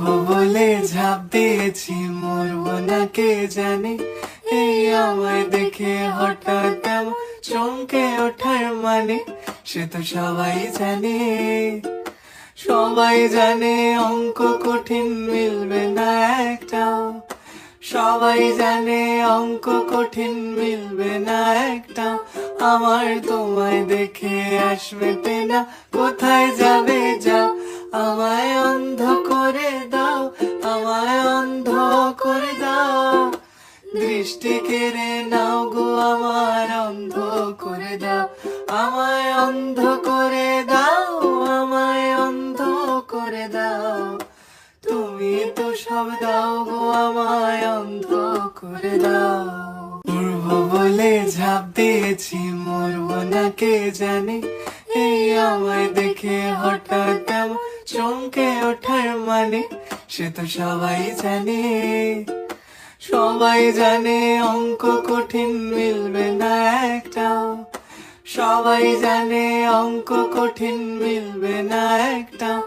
উড়বো বলে ঝাঁপ দিয়েছি, মরবো না কে জানে। এই আমায় দেখে হঠাৎ এমন চমকে ওঠার মানে, সে তো সবাই জানে। সবাই জানে অঙ্ক কঠিন মিলবে না একটাও। সবাই জানে অঙ্ক কঠিন মিলবে না একটাও। আমার তোমায় দেখে আসবে না, কোথায় যাবে যাও। আমায় অন্ধ করে দাও, আমায় অন্ধ করে দাও। দৃষ্টি কেড়ে নাও গো আমার, অন্ধ করে দাও। আমায় অন্ধ করে দাও, আমায় অন্ধ করে দাও। তুমি তো সব দাও গো আমায়, অন্ধ করে দাও। উড়বো বলে ঝাঁপ দিয়েছি, মরবো না কে জানে। এই আমায় দেখে হঠাৎ এমন চমকে ওঠার মানে, সে তো সবাই জানে। সবাই জানে অঙ্ক কঠিন মিলবে না একটাও। সবাই জানে অঙ্ক কঠিন মিলবে না একটাও।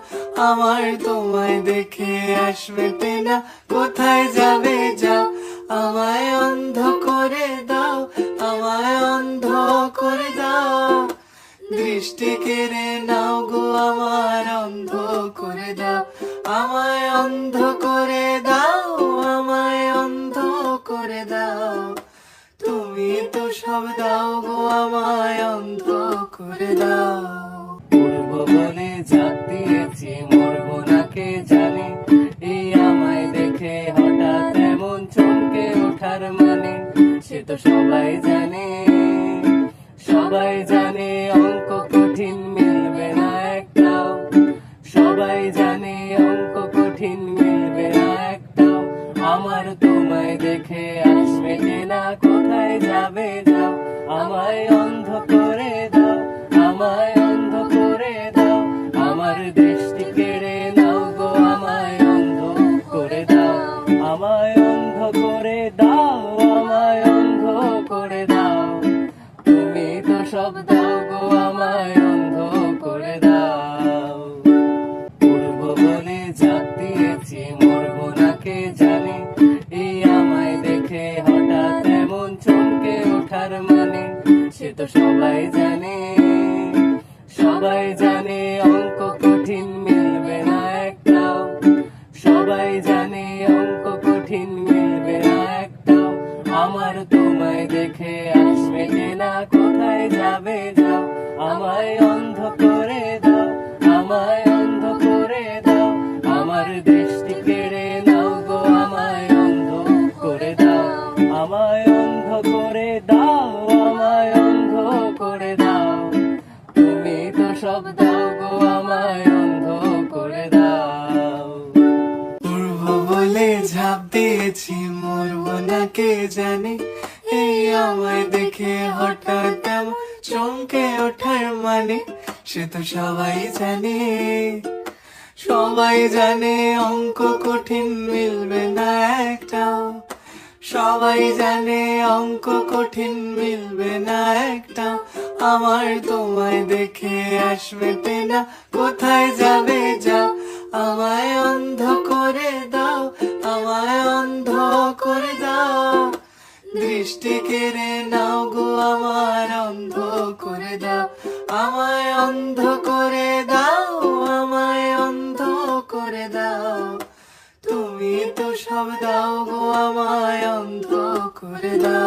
আমার তোমায় দেখে আসবে না, কোথায় যাবে যাও। আমায় অন্ধ করে দাও, আমায় অন্ধ করে দাও। দৃষ্টি কেড়ে নাও গো আমার, অন্ধ করে দাও। আমায় অন্ধ করে দাও, আমায় অন্ধ করে দাও। তুমি তো সব দাও গো আমায়, অন্ধ করে দাও। উড়বো বলে ঝাঁপ দিয়েছি, মরবো না কে জানে। এই আমায় দেখে হঠাৎ এমন চমকে ওঠার মানে, সে তো সবাই জানে। সবাই জানে অঙ্ক কঠিন মিলবে না একটাও। সবাই জানে অঙ্ক কঠিন মিলবে না একটাও। আমার তোমায় দেখে আসবে না, কোথায় যাবে যাও। আমায় অন্ধ করে দাও, আমায় অন্ধ করে দাও। আমার দৃষ্টি কেড়ে নাও গো আমায় অন্ধ করে দাও। আমায় অন্ধ করে দাও, আমায় অন্ধ করে দাও। তুমি তো সব দাও গো আমায়, অন্ধ করে দাও। উড়বো বলে ঝাঁপ দিয়েছি, মরবো না কে জানে। এই আমায় দেখে হঠাৎ এমন চমকে ওঠার মানে, সে তো সবাই জানে। সবাই জানে অঙ্ক কঠিন মিলবে না একটাও। সবাই জানে অঙ্ক কঠিন মিলবে না একটাও। আমার তোমায় দেখে আসবে না, কোথায় যাবে যাও। আমায় অন্ধ করে দাও, আমায় অন্ধ করে দাও। আমার দৃষ্টি কেড়ে নাও গো আমায় অন্ধ করে দাও। আমায় অন্ধ করে দাও, আমায় অন্ধ করে দাও। তুমি তো সব দাও গো আমায়, অন্ধ করে দাও। উড়বো বলে ঝাঁপ দিয়েছি, মরবো না কে জানে। এই আমায় দেখে হঠাৎ এমন চমকে ওঠার মানে, সে তো সবাই জানে। সবাই জানে অঙ্ক কঠিন মিলবে না একটাও। সবাই জানে অঙ্ক কঠিন মিলবে না একটাও। আমার তোমায় দেখে আসবে না, কোথায় যাবে যাও। আমায় অন্ধ করে দাও, আমায় অন্ধ করে দাও। দৃষ্টি কেড়ে নাও গো আমার, অন্ধ করে দাও। আমায় অন্ধ করে দাও, আমায় অন্ধ করে দাও। তুমি তো সব দাও গো আমায়, অন্ধ করে দাও।